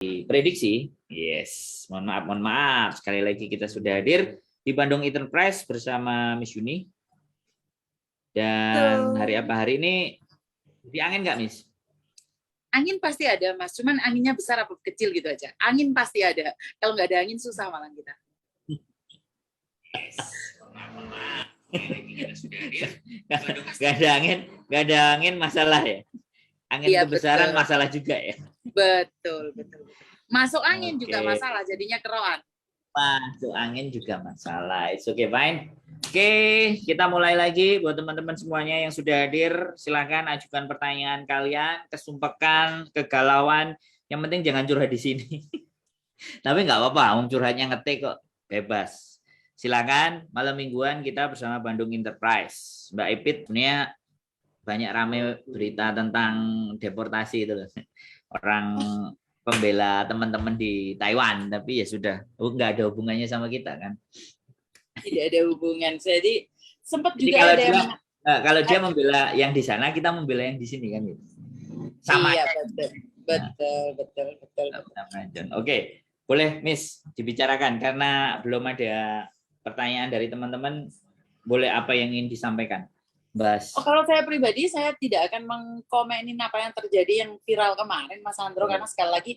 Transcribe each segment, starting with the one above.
prediksi. Yes, mohon maaf. Sekali lagi kita sudah hadir di Bandung Enterprise bersama Miss Yuni. Dan hari apa hari ini? Di angin nggak, Miss? Angin pasti ada, Mas. Cuman anginnya besar apa kecil gitu aja. Angin pasti ada. Kalau nggak ada angin susah malah kita. Yes. Nggak ada angin masalah ya. Angin iya, kebesaran betul. Masalah juga ya. Betul. Masuk angin juga masalah, jadinya keroan. Masuk angin juga masalah. It's okay, fine. Oke, kita mulai lagi buat teman-teman semuanya yang sudah hadir. Silakan ajukan pertanyaan kalian, kesumpekan, kegalauan. Yang penting jangan curhat di sini. Tapi nggak apa-apa, curhatnya ngetik kok, bebas. Silakan. Malam mingguan kita bersama Bandung Enterprise. Mbak Ipit, sebenarnya banyak rame berita tentang deportasi itu loh. Orang pembela teman-teman di Taiwan, tapi ya sudah, nggak ada hubungannya sama kita kan. Tidak ada hubungan. Jadi sempat juga kalau ada dia, kalau dia membela yang di sana, kita membela yang di sini kan gitu. Sama. Iya, betul. Oke, boleh Miss dibicarakan karena belum ada pertanyaan dari teman-teman. Boleh apa yang ingin disampaikan? Bas. Kalau saya pribadi, saya tidak akan mengkomenin apa yang terjadi yang viral kemarin, Mas Andro, karena sekali lagi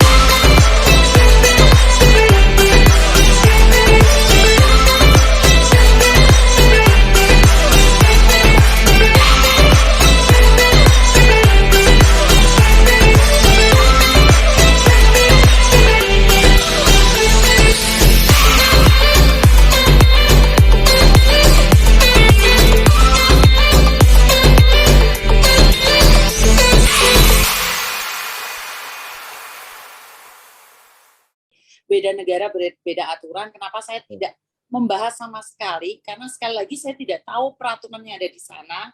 beda negara, beda aturan. Kenapa saya tidak membahas sama sekali? Karena sekali lagi saya tidak tahu peraturan yang ada di sana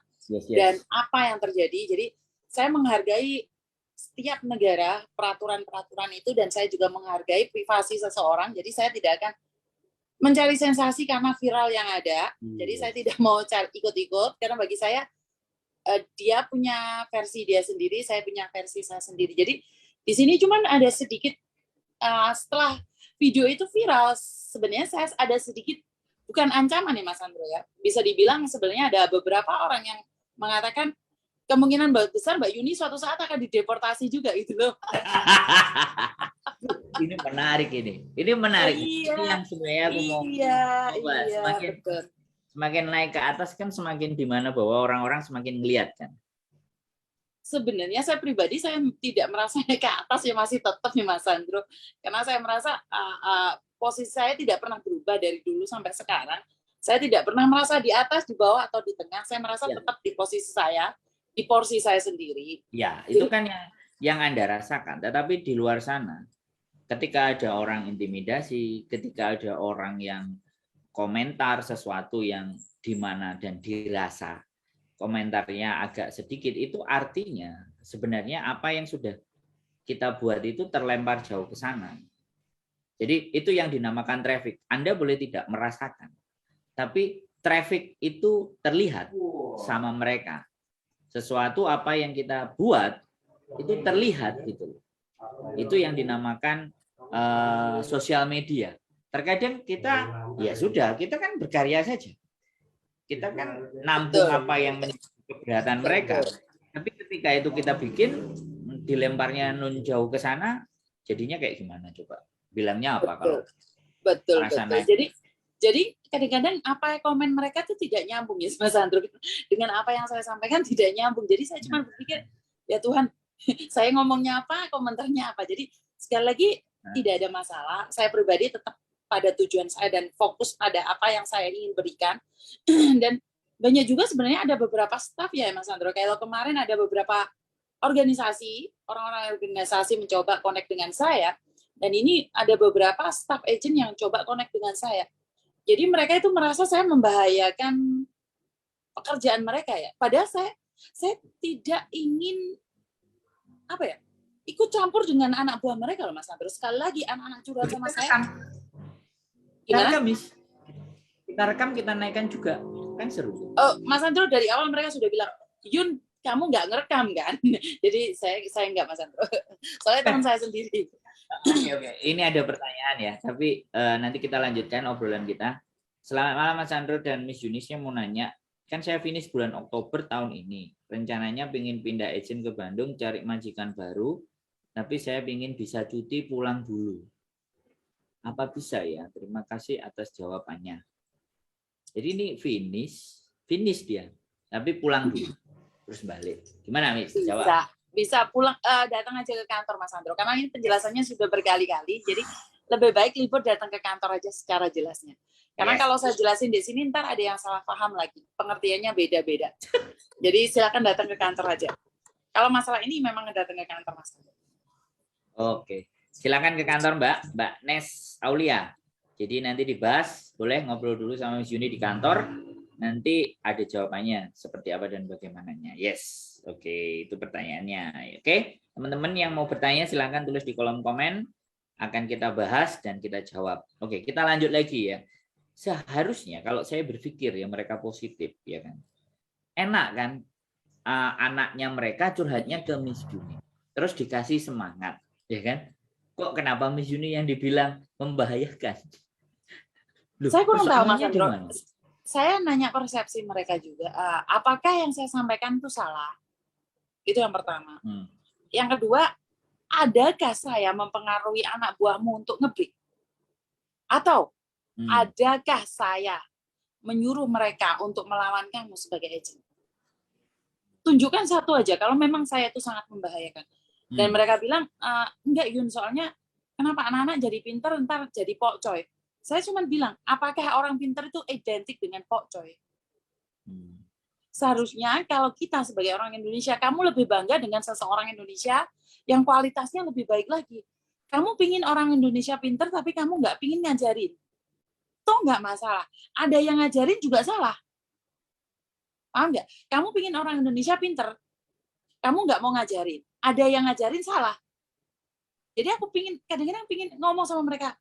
dan apa yang terjadi. Jadi saya menghargai setiap negara, peraturan-peraturan itu, dan saya juga menghargai privasi seseorang. Jadi saya tidak akan mencari sensasi karena viral yang ada. Jadi saya tidak mau ikut-ikut, karena bagi saya dia punya versi dia sendiri, saya punya versi saya sendiri. Jadi di sini cuman ada sedikit setelah video itu viral, sebenarnya saya ada sedikit, bukan ancaman nih Mas Andro ya, bisa dibilang sebenarnya ada beberapa orang yang mengatakan kemungkinan besar Mbak Yuni suatu saat akan dideportasi juga gitu loh. Ini menarik ini menarik. Iya, ini yang sebenarnya aku mau bahas. Semakin naik ke atas kan semakin dimana bahwa orang-orang semakin melihat kan. Sebenarnya saya pribadi saya tidak merasa naik ke atas ya, masih tetap nih Mas Andro, karena saya merasa posisi saya tidak pernah berubah dari dulu sampai sekarang. Saya tidak pernah merasa di atas, di bawah atau di tengah. Saya merasa tetap di posisi saya, di porsi saya sendiri. Ya, itu kan yang Anda rasakan. Tetapi di luar sana, ketika ada orang intimidasi, ketika ada orang yang komentar sesuatu yang dimana dan dirasa komentarnya agak sedikit, itu artinya sebenarnya apa yang sudah kita buat itu terlempar jauh ke sana. Jadi itu yang dinamakan traffic. Anda boleh tidak merasakan, tapi traffic itu terlihat sama mereka. Sesuatu apa yang kita buat itu terlihat gitu. Itu yang dinamakan sosial media. Terkadang kita ya sudah, kita kan berkarya saja. Kita kan nampung apa yang menjadi keberatan mereka. Tapi ketika itu kita bikin, dilemparnya nun jauh ke sana, jadinya kayak gimana coba? Bilangnya apa kalau? Betul. Jadi kadang-kadang apa komen mereka itu tidak nyambung ya Mas Andro. Dengan apa yang saya sampaikan tidak nyambung. Jadi saya cuma berpikir, ya Tuhan, saya ngomongnya apa, komentarnya apa. Jadi sekali lagi tidak ada masalah. Saya pribadi tetap pada tujuan saya dan fokus pada apa yang saya ingin berikan. Dan banyak juga sebenarnya ada beberapa staff ya Mas Andro. Kalau kemarin ada beberapa organisasi, orang-orang organisasi mencoba connect dengan saya, dan ini ada beberapa staff agent yang coba connect dengan saya. Jadi mereka itu merasa saya membahayakan pekerjaan mereka ya. Padahal saya tidak ingin ikut campur dengan anak buah mereka loh Mas Andro. Sekali lagi anak-anak curhat sama saya. Gimana? Kita rekam, kita naikkan juga, kan seru. Mas Andro dari awal mereka sudah bilang, Yun, kamu nggak ngerekam kan? Jadi saya nggak Mas Andro. Soalnya teman saya sendiri. Oke. Ini ada pertanyaan ya, tapi nanti kita lanjutkan obrolan kita. Selamat malam Mas Sandro dan Miss Yunisnya mau nanya, kan saya finish bulan Oktober tahun ini. Rencananya pengen pindah agent ke Bandung, cari majikan baru, tapi saya pengen bisa cuti pulang dulu. Apa bisa ya? Terima kasih atas jawabannya. Jadi ini finish dia, tapi pulang dulu, terus balik. Gimana Miss? Jawab. Bisa pulang, datang aja ke kantor Mas Sandro, karena ini penjelasannya sudah berkali-kali, jadi lebih baik libur datang ke kantor aja secara jelasnya. Karena kalau saya jelasin di sini ntar ada yang salah paham lagi, pengertiannya beda-beda. Jadi silakan datang ke kantor aja. Kalau masalah ini memang datang ke kantor Mas Sandro. Oke, silakan ke kantor Mbak Nes Aulia. Jadi nanti dibahas, boleh ngobrol dulu sama Miss Yuni di kantor. Nanti ada jawabannya seperti apa dan bagaimananya. Yes, oke, itu pertanyaannya. Oke, teman-teman yang mau bertanya silakan tulis di kolom komen. Akan kita bahas dan kita jawab. Oke, kita lanjut lagi ya. Seharusnya kalau saya berpikir ya mereka positif, ya kan. Enak kan, anaknya mereka curhatnya ke Miss Yuni. Terus dikasih semangat, ya kan. Kok kenapa Miss Yuni yang dibilang membahayakan? Loh, saya kurang tahu Mas Sandro. Saya nanya persepsi mereka juga. Apakah yang saya sampaikan itu salah? Itu yang pertama. Yang kedua, adakah saya mempengaruhi anak buahmu untuk ngebreak? Atau adakah saya menyuruh mereka untuk melawan kamu sebagai agent? Tunjukkan satu aja, kalau memang saya itu sangat membahayakan. Dan mereka bilang, enggak Yun, soalnya kenapa anak-anak jadi pinter, ntar jadi pokcoy. Saya cuma bilang, apakah orang pinter itu identik dengan pokcoy? Seharusnya kalau kita sebagai orang Indonesia, kamu lebih bangga dengan seseorang Indonesia yang kualitasnya lebih baik lagi. Kamu pingin orang Indonesia pinter, tapi kamu nggak pingin ngajarin. Itu nggak masalah. Ada yang ngajarin juga salah. Paham nggak? Kamu pingin orang Indonesia pinter, kamu nggak mau ngajarin. Ada yang ngajarin salah. Jadi aku kadang-kadang pingin ngomong sama mereka,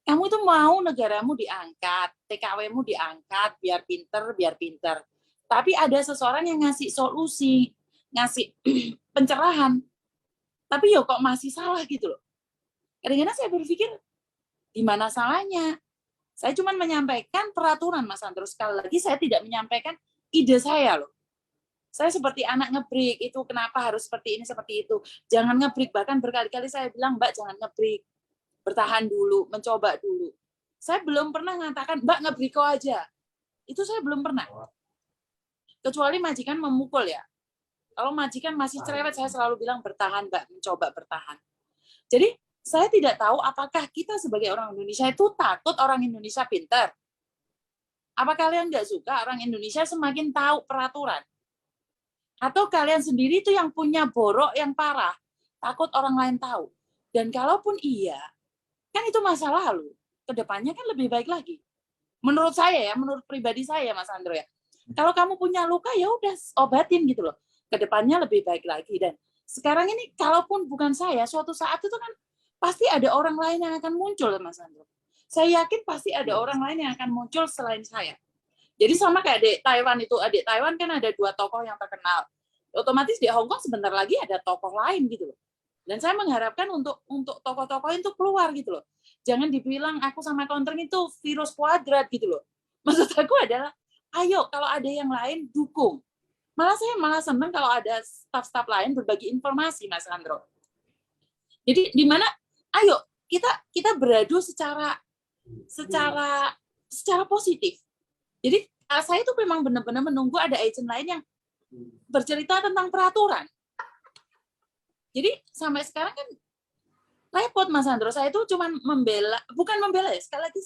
kamu itu mau negaramu diangkat, TKW-mu diangkat, biar pinter. Tapi ada seseorang yang ngasih solusi, ngasih pencerahan. Tapi ya kok masih salah gitu loh. Kadang-kadang saya berpikir, di mana salahnya? Saya cuma menyampaikan peraturan, Mas Sandro. Sekali lagi, saya tidak menyampaikan ide saya loh. Saya seperti anak ngebreak, itu kenapa harus seperti ini, seperti itu. Jangan ngebreak, bahkan berkali-kali saya bilang, Mbak jangan ngebreak. Bertahan dulu, mencoba dulu. Saya belum pernah mengatakan, Mbak ngebreak aja. Itu saya belum pernah. Kecuali majikan memukul ya. Kalau majikan masih cerewet, saya selalu bilang bertahan, Mbak, mencoba bertahan. Jadi, saya tidak tahu apakah kita sebagai orang Indonesia itu takut orang Indonesia pintar. Apa kalian nggak suka orang Indonesia semakin tahu peraturan? Atau kalian sendiri itu yang punya borok yang parah, takut orang lain tahu. Dan kalaupun iya, kan itu masa lalu. Kedepannya kan lebih baik lagi. Menurut saya ya, menurut pribadi saya Mas Sandro ya. Kalau kamu punya luka ya udah obatin gitu loh. Kedepannya lebih baik lagi. Dan sekarang ini kalaupun bukan saya, suatu saat itu kan pasti ada orang lain yang akan muncul Mas Sandro. Saya yakin pasti ada orang lain yang akan muncul selain saya. Jadi sama kayak adik Taiwan itu, adik Taiwan kan ada 2 tokoh yang terkenal. Otomatis di Hong Kong sebentar lagi ada tokoh lain gitu loh. Dan saya mengharapkan untuk tokoh-tokoh itu keluar gitu loh. Jangan dibilang aku sama Countering itu virus kuadrat gitu loh. Maksud aku adalah, ayo kalau ada yang lain dukung. Saya malah senang kalau ada staf-staf lain berbagi informasi, Mas Sandro. Jadi di mana, ayo kita beradu secara positif. Jadi saya itu memang benar-benar menunggu ada agent lain yang bercerita tentang peraturan. Jadi sampai sekarang kan repot Mas Sandro. Saya itu cuma bukan membela ya. Sekali lagi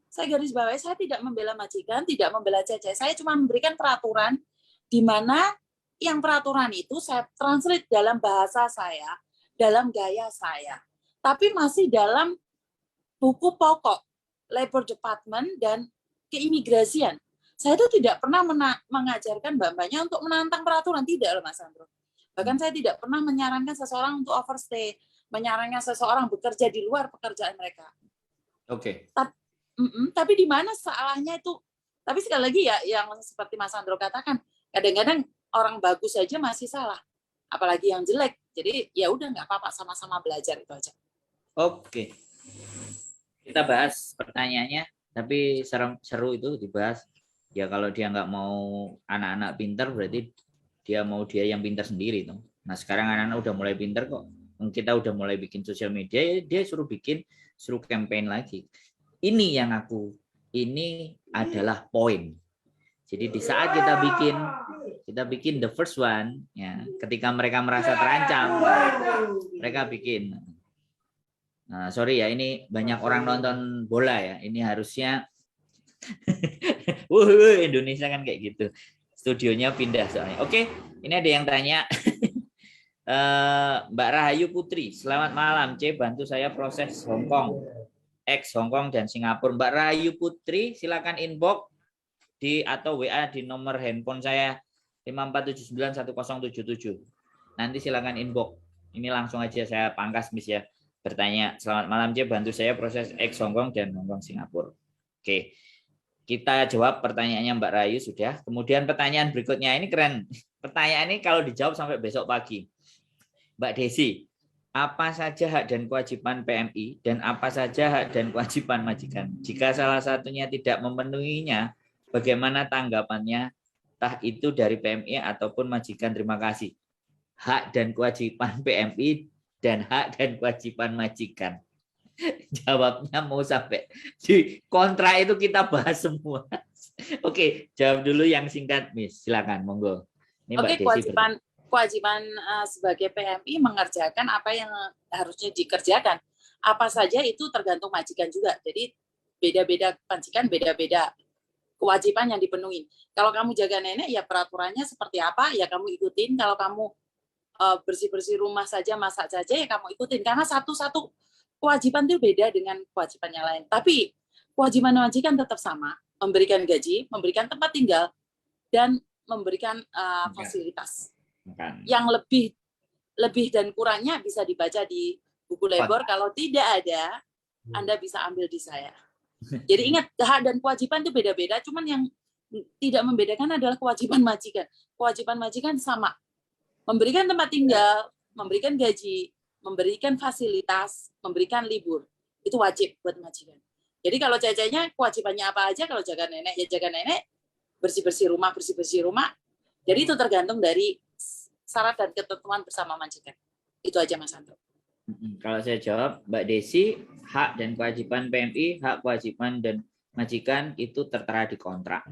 saya garis bawahi, saya tidak membela majikan, tidak membela Cece. Saya cuma memberikan peraturan di mana yang peraturan itu saya translate dalam bahasa saya, dalam gaya saya. Tapi masih dalam buku pokok Labor Department dan keimigrasian. Saya itu tidak pernah mengajarkan mbak-mbaknya untuk menantang peraturan, tidak loh Mas Sandro. Bahkan saya tidak pernah menyarankan seseorang untuk overstay, menyarankan seseorang bekerja di luar pekerjaan mereka. Oke. Tapi di mana salahnya itu? Tapi sekali lagi ya, yang seperti Mas Sandro katakan, kadang-kadang orang bagus saja masih salah, apalagi yang jelek. Jadi ya udah nggak apa-apa, sama-sama belajar itu aja. Oke. Kita bahas pertanyaannya, tapi seru itu dibahas. Ya kalau dia nggak mau anak-anak pinter, berarti dia mau dia yang pinter sendiri tuh. Nah sekarang anak-anak udah mulai pinter kok. Kita udah mulai bikin sosial media, dia suruh campaign lagi. Ini adalah poin. Jadi di saat kita bikin the first one, ya, ketika mereka merasa terancam, mereka bikin. Nah, sorry ya, ini banyak orang nonton bola ya. Ini harusnya Indonesia kan kayak gitu. Studionya pindah soalnya. Oke, ini ada yang tanya. Mbak Rahayu Putri, selamat malam. C, bantu saya proses Hongkong, X Hongkong dan Singapura. Mbak Rahayu Putri, silakan inbox atau WA di nomor handphone saya 54791077. Nanti silakan inbox. Ini langsung aja saya pangkas Miss ya. Bertanya, selamat malam C, bantu saya proses X Hongkong dan Hongkong Singapura. Oke, kita jawab pertanyaannya Mbak Rayu sudah. Kemudian pertanyaan berikutnya ini keren. Pertanyaan ini kalau dijawab sampai besok pagi. Mbak Desi, apa saja hak dan kewajiban PMI dan apa saja hak dan kewajiban majikan? Jika salah satunya tidak memenuhinya, bagaimana tanggapannya? Entah itu dari PMI ataupun majikan. Terima kasih. Hak dan kewajiban PMI dan hak dan kewajiban majikan. Jawabnya mau sampai di kontrak itu kita bahas semua. Oke, jawab dulu yang singkat, Miss. Silakan, monggo. Ini Mbak Desi. Kewajiban sebagai PMI mengerjakan apa yang harusnya dikerjakan. Apa saja itu tergantung majikan juga. Jadi beda-beda majikan, beda-beda kewajiban yang dipenuhi. Kalau kamu jaga nenek, ya peraturannya seperti apa, ya kamu ikutin. Kalau kamu bersih-bersih rumah saja, masak saja, ya kamu ikutin. Karena satu-satu kewajiban itu beda dengan kewajiban yang lain. Tapi kewajiban majikan tetap sama, memberikan gaji, memberikan tempat tinggal, dan memberikan fasilitas. Yang lebih dan kurangnya bisa dibaca di buku labor. Kalau tidak ada, Anda bisa ambil di saya. Jadi ingat, hak dan kewajiban itu beda-beda, cuman yang tidak membedakan adalah kewajiban majikan. Kewajiban majikan sama. Memberikan tempat tinggal, memberikan gaji, memberikan fasilitas, memberikan libur. Itu wajib buat majikan. Jadi kalau cecenya kewajibannya apa aja, kalau jaga nenek, ya jaga nenek, bersih-bersih rumah. Jadi itu tergantung dari syarat dan ketentuan bersama majikan. Itu aja Mas Andro. Kalau saya jawab, Mbak Desi, hak dan kewajiban PMI, hak kewajiban dan majikan itu tertera di kontrak.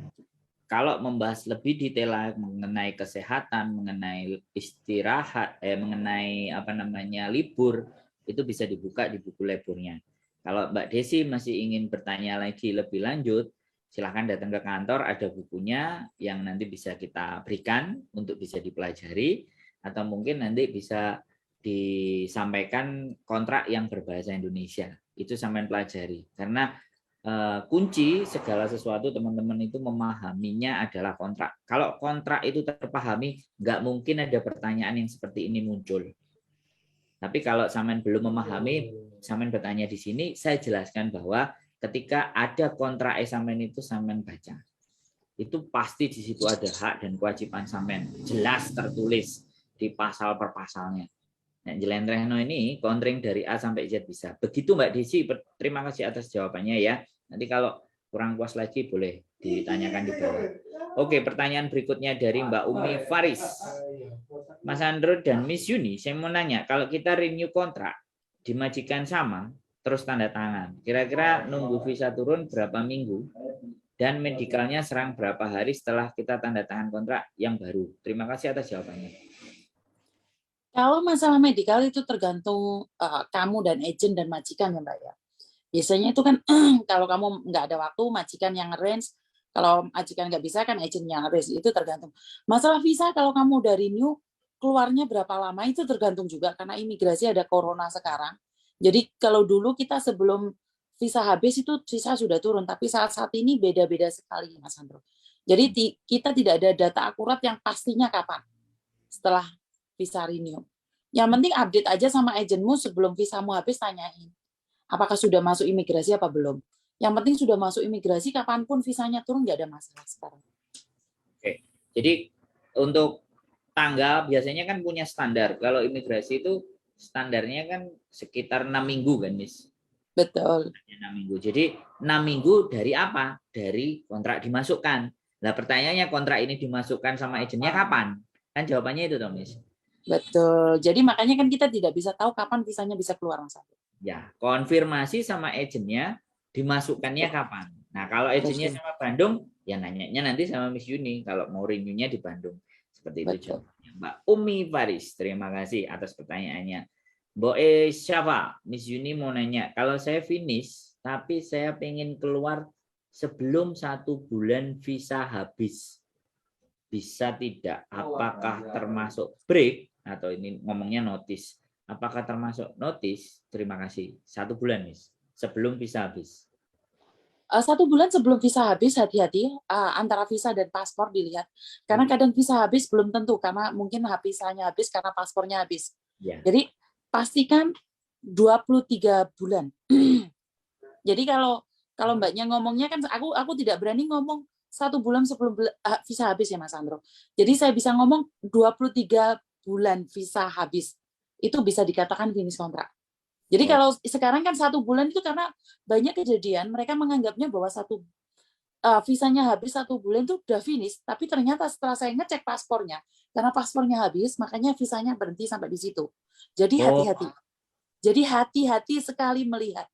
Kalau membahas lebih detail mengenai kesehatan, mengenai istirahat, mengenai libur, itu bisa dibuka di buku labornya. Kalau Mbak Desi masih ingin bertanya lagi lebih lanjut, silahkan datang ke kantor, ada bukunya yang nanti bisa kita berikan untuk bisa dipelajari, atau mungkin nanti bisa disampaikan kontrak yang berbahasa Indonesia. Itu sampai pelajari. Karena kunci segala sesuatu teman-teman itu memahaminya adalah kontrak. Kalau kontrak itu terpahami, nggak mungkin ada pertanyaan yang seperti ini muncul. Tapi kalau sampean belum memahami, sampean bertanya di sini, saya jelaskan bahwa ketika ada kontrak sampean itu sampean baca. Itu pasti di situ ada hak dan kewajiban sampean, jelas tertulis di pasal per pasalnya. Nah, Jelentrehno ini kontring dari A sampai Z bisa. Begitu Mbak Desi, terima kasih atas jawabannya ya. Nanti kalau kurang puas lagi boleh ditanyakan di bawah. Oke, pertanyaan berikutnya dari Mbak Umi Faris. Mas Andro dan Miss Yuni, saya mau nanya, kalau kita renew kontrak, dimajikan sama, terus tanda tangan, kira-kira nunggu visa turun berapa minggu? Dan medikalnya serang berapa hari setelah kita tanda tangan kontrak yang baru? Terima kasih atas jawabannya. Kalau masalah medikal itu tergantung kamu dan agent dan majikan ya Mbak ya. Biasanya itu kan kalau kamu nggak ada waktu, majikan yang arrange. Kalau majikan nggak bisa kan agent yang arrange. Itu tergantung. Masalah visa kalau kamu udah renew, keluarnya berapa lama itu tergantung juga. Karena imigrasi ada corona sekarang. Jadi kalau dulu kita sebelum visa habis itu visa sudah turun. Tapi saat ini beda-beda sekali Mas Andro. Jadi kita tidak ada data akurat yang pastinya kapan setelah visa renew. Yang penting update aja sama agentmu sebelum visamu habis, tanyain apakah sudah masuk imigrasi apa belum. Yang penting sudah masuk imigrasi, kapanpun visanya turun nggak ada masalah sekarang. Oke, jadi untuk tanggal biasanya kan punya standar. Kalau imigrasi itu standarnya kan sekitar 6 minggu kan, Miss? Betul. 6 minggu. Jadi 6 minggu dari apa? Dari kontrak dimasukkan. Nah, pertanyaannya kontrak ini dimasukkan sama agennya kapan? Kan jawabannya itu toh, Miss. Betul. Jadi makanya kan kita tidak bisa tahu kapan visanya bisa keluar, Mas Andro. Ya, konfirmasi sama agennya dimasukkannya kapan. Nah, kalau agennya sama Bandung, ya nanyanya nanti sama Miss Yuni kalau mau renew-nya di Bandung. Seperti itu jawabannya. Mbak Umi Faris, terima kasih atas pertanyaannya. Mbak Syafa, Miss Yuni mau nanya, kalau saya finish, tapi saya pengen keluar sebelum 1 bulan visa habis, bisa tidak? Apakah termasuk break? Atau ini ngomongnya notice. Apakah termasuk notice? Terima kasih. 1 bulan, Miss. Sebelum visa habis. 1 bulan sebelum visa habis, hati-hati antara visa dan paspor dilihat. Karena kadang visa habis belum tentu, karena mungkin visanya habis karena paspornya habis. Ya. Jadi pastikan 23 bulan. Jadi kalau Mbaknya ngomongnya kan aku tidak berani ngomong 1 bulan sebelum visa habis ya Mas Andro. Jadi saya bisa ngomong 23 bulan visa habis. Itu bisa dikatakan finish kontrak. Jadi kalau sekarang kan 1 bulan itu karena banyak kejadian mereka menganggapnya bahwa visanya habis 1 bulan itu udah finish, tapi ternyata setelah saya ngecek paspornya, karena paspornya habis, makanya visanya berhenti sampai di situ. Jadi hati-hati. Jadi hati-hati sekali melihat.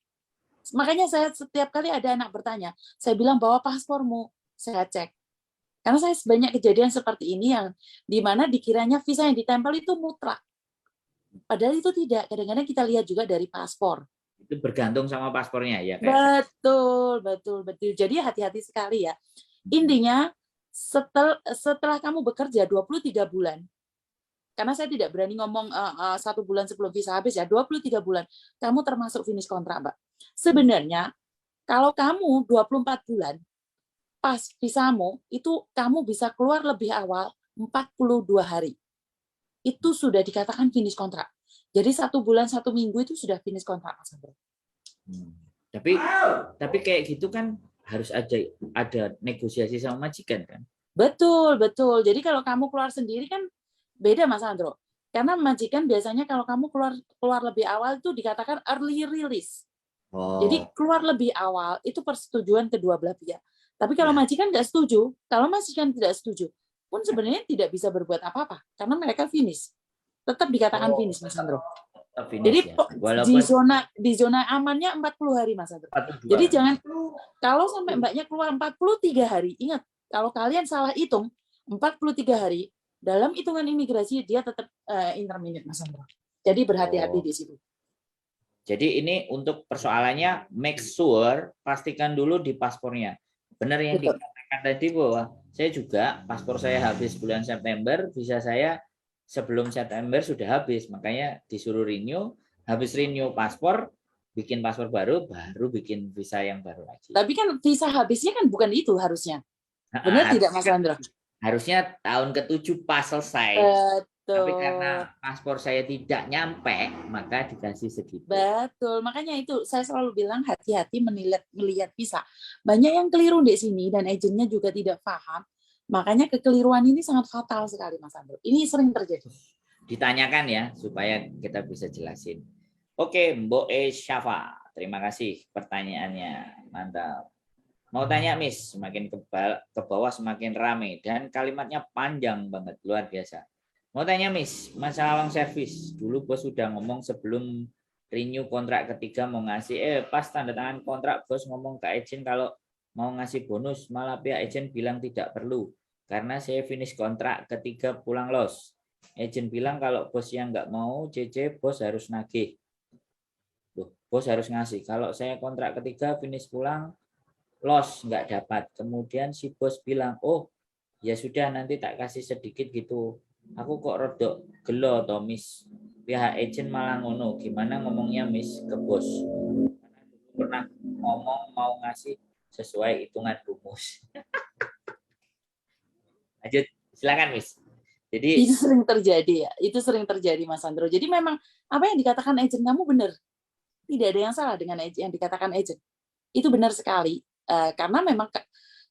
Makanya saya setiap kali ada anak bertanya, saya bilang bawa paspormu, saya cek. Karena saya banyak kejadian seperti ini yang dimana dikiranya visa yang ditempel itu mutlak. Padahal itu tidak. Kadang-kadang kita lihat juga dari paspor. Itu bergantung sama paspornya ya. Betul. Jadi hati-hati sekali ya. Intinya setelah kamu bekerja 23 bulan, karena saya tidak berani ngomong 1 bulan sebelum visa habis ya, 23 bulan, kamu termasuk finish kontrak, Mbak. Sebenarnya kalau kamu 24 bulan pas visamu, itu kamu bisa keluar lebih awal 42 hari. Itu sudah dikatakan finish kontrak. Jadi 1 bulan 1 minggu itu sudah finish kontrak, Mas Andro. Tapi kayak gitu kan harus ada negosiasi sama majikan kan? Betul. Jadi kalau kamu keluar sendiri kan beda, Mas Andro. Karena majikan biasanya kalau kamu keluar lebih awal itu dikatakan early release. Jadi keluar lebih awal itu persetujuan kedua belah pihak. Tapi kalau majikan nggak setuju, kalau majikan tidak setuju, pun sebenarnya tidak bisa berbuat apa-apa karena mereka finish. Tetap dikatakan finish, Mas Andro. Jadi ya. di zona amannya 40 hari, Mas Andro. Jadi jangan kalau sampai Mbaknya keluar 43 hari, ingat kalau kalian salah hitung 43 hari dalam hitungan imigrasi dia tetap intermediate, Mas Andro. Jadi berhati-hati di situ. Jadi ini untuk persoalannya make sure pastikan dulu di paspornya. Benar yang dikatakan tadi bahwa saya juga paspor saya habis bulan September, visa saya sebelum September sudah habis, makanya disuruh renew, habis renew paspor, bikin paspor baru bikin visa yang baru lagi. Tapi kan visa habisnya kan bukan itu harusnya. Benar tidak, Mas Andro? Harusnya tahun ke-7 pas selesai. Tapi karena paspor saya tidak nyampe, maka dikasih segitu. Betul, makanya itu saya selalu bilang hati-hati melihat visa. Banyak yang keliru di sini dan agennya juga tidak paham. Makanya kekeliruan ini sangat fatal sekali, Mas Andro. Ini sering terjadi. Ditanyakan ya, supaya kita bisa jelasin. Oke, Mbok Syafa, terima kasih pertanyaannya. Mantap. Mau tanya, Miss, semakin ke bawah semakin ramai dan kalimatnya panjang banget, luar biasa. Mau tanya, Miss, masalah long service. Dulu bos sudah ngomong sebelum renew kontrak ketiga mau ngasih, pas tanda tangan kontrak bos ngomong ke agent kalau mau ngasih bonus, malah pihak agent bilang tidak perlu karena saya finish kontrak ketiga pulang los. Agent bilang kalau bos yang nggak mau CC bos harus nagih. Loh, bos harus ngasih. Kalau saya kontrak ketiga finish pulang los nggak dapat. Kemudian si bos bilang, oh ya sudah nanti tak kasih sedikit gitu. Aku kok rodok gelo toh, Miss. Pihak agent malah ngono. Gimana ngomongnya, Miss, ke bos? Karena pernah ngomong mau ngasih sesuai hitungan rumus. Lanjut, silakan, Miss. Jadi itu sering terjadi ya. Itu sering terjadi, Mas Andro. Jadi memang apa yang dikatakan agent kamu benar. Tidak ada yang salah dengan yang dikatakan agent. Itu benar sekali. Karena memang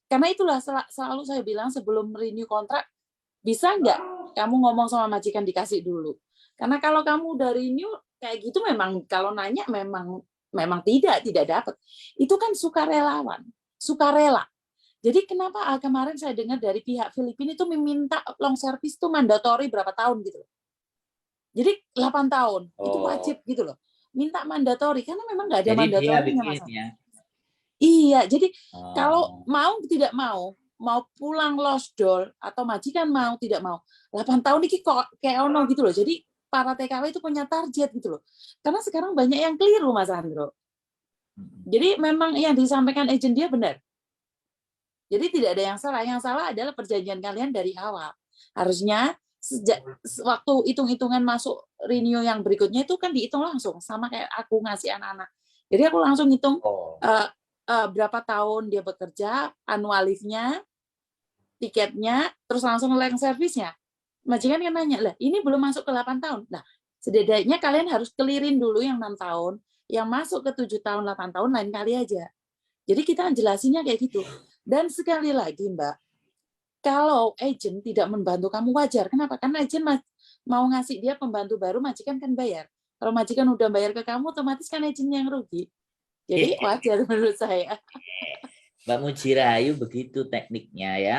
karena itulah selalu saya bilang sebelum renew kontrak bisa nggak kamu ngomong sama majikan dikasih dulu. Karena kalau kamu udah renew kayak gitu memang kalau nanya memang tidak dapat. Itu kan sukarelawan, sukarela. Jadi kenapa kemarin saya dengar dari pihak Filipina itu meminta long service itu mandatori berapa tahun gitu. Jadi 8 tahun itu wajib gitu loh. Minta mandatori karena memang nggak ada mandatorinya Mas. Iya, jadi kalau mau tidak mau pulang lost doll atau majikan mau tidak mau 8 tahun ini kok kayak ono gitu loh. Jadi para TKW itu punya target gitu loh. Karena sekarang banyak yang keliru Mas Andro. Jadi memang yang disampaikan agent dia benar. Jadi tidak ada yang salah. Yang salah adalah perjanjian kalian dari awal. Harusnya sejak waktu hitung-hitungan masuk renew yang berikutnya itu kan dihitung langsung sama kayak aku ngasih anak-anak. Jadi aku langsung hitung berapa tahun dia bekerja, annual leave-nya, tiketnya, terus langsung long service-nya. Majikan kan nanya, lah ini belum masuk ke 8 tahun. Nah, setidaknya kalian harus clearin dulu yang 6 tahun, yang masuk ke 7 tahun, 8 tahun lain kali aja. Jadi kita jelasinnya kayak gitu. Dan sekali lagi Mbak, kalau agent tidak membantu kamu wajar. Kenapa? Karena agent mau ngasih dia pembantu baru, majikan kan bayar. Kalau majikan udah bayar ke kamu, otomatis kan agent yang rugi. Jadi wajar menurut saya. Mbak Mujirahayu begitu tekniknya ya.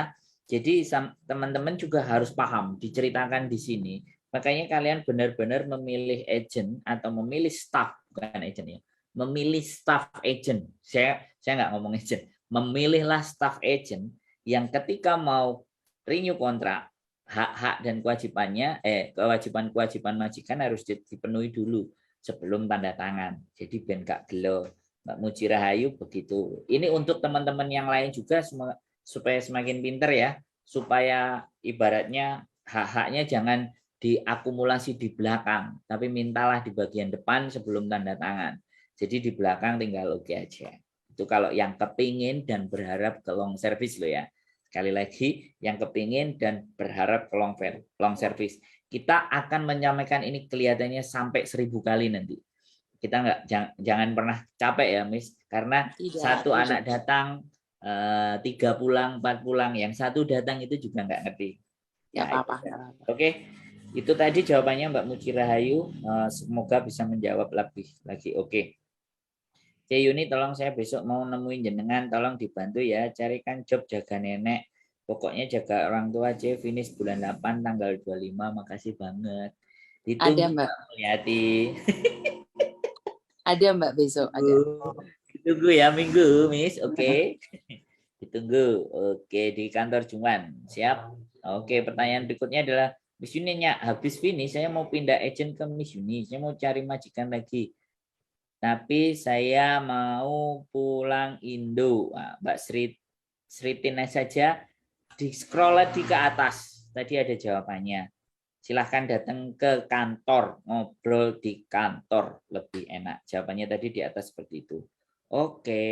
Jadi teman-teman juga harus paham, diceritakan di sini. Makanya kalian benar-benar memilih agent atau memilih staff, bukan agent ya. Memilih staff agent. Saya nggak ngomong agent. Memilihlah staff agent yang ketika mau renew kontrak, hak-hak dan kewajibannya, kewajiban-kewajiban majikan harus dipenuhi dulu sebelum tanda tangan. Jadi ben gak gelo. Mbak Mujirahayu begitu. Ini untuk teman-teman yang lain juga supaya semakin pinter ya, supaya ibaratnya hak-haknya jangan diakumulasi di belakang, tapi mintalah di bagian depan sebelum tanda tangan. Jadi di belakang tinggal oke aja. Itu kalau yang kepingin dan berharap ke long service loh ya. Sekali lagi, yang kepingin dan berharap ke long service. Kita akan menyampaikan ini kelihatannya sampai 1000 kali nanti. Kita jangan pernah capek ya Miss, karena satu anak datang 3 pulang 4 pulang, yang satu datang itu juga nggak ngerti ya, apa-apa. Oke, itu tadi jawabannya Mbak Mujirahayu, semoga bisa menjawab lebih lagi. Oke, Yuni, tolong saya besok mau nemuin jenengan, tolong dibantu ya, carikan job jaga nenek, pokoknya jaga orang tua aja, finish bulan 8 tanggal 25. Makasih banget. Ditunggu Mbak Mulyati. Ada Mbak besok, ada. Ditunggu ya minggu, Miss. Oke. Ditunggu. Oke, di kantor Juman. Siap. Oke, pertanyaan berikutnya adalah Miss Yuni-nya habis finish, saya mau pindah agent ke Miss Yuni. Saya mau cari majikan lagi. Tapi saya mau pulang Indo. Nah, Mbak Sritina saja di scroll lagi ke atas. Tadi ada jawabannya. Silahkan datang ke kantor, ngobrol di kantor lebih enak. Jawabannya tadi di atas seperti itu. Oke.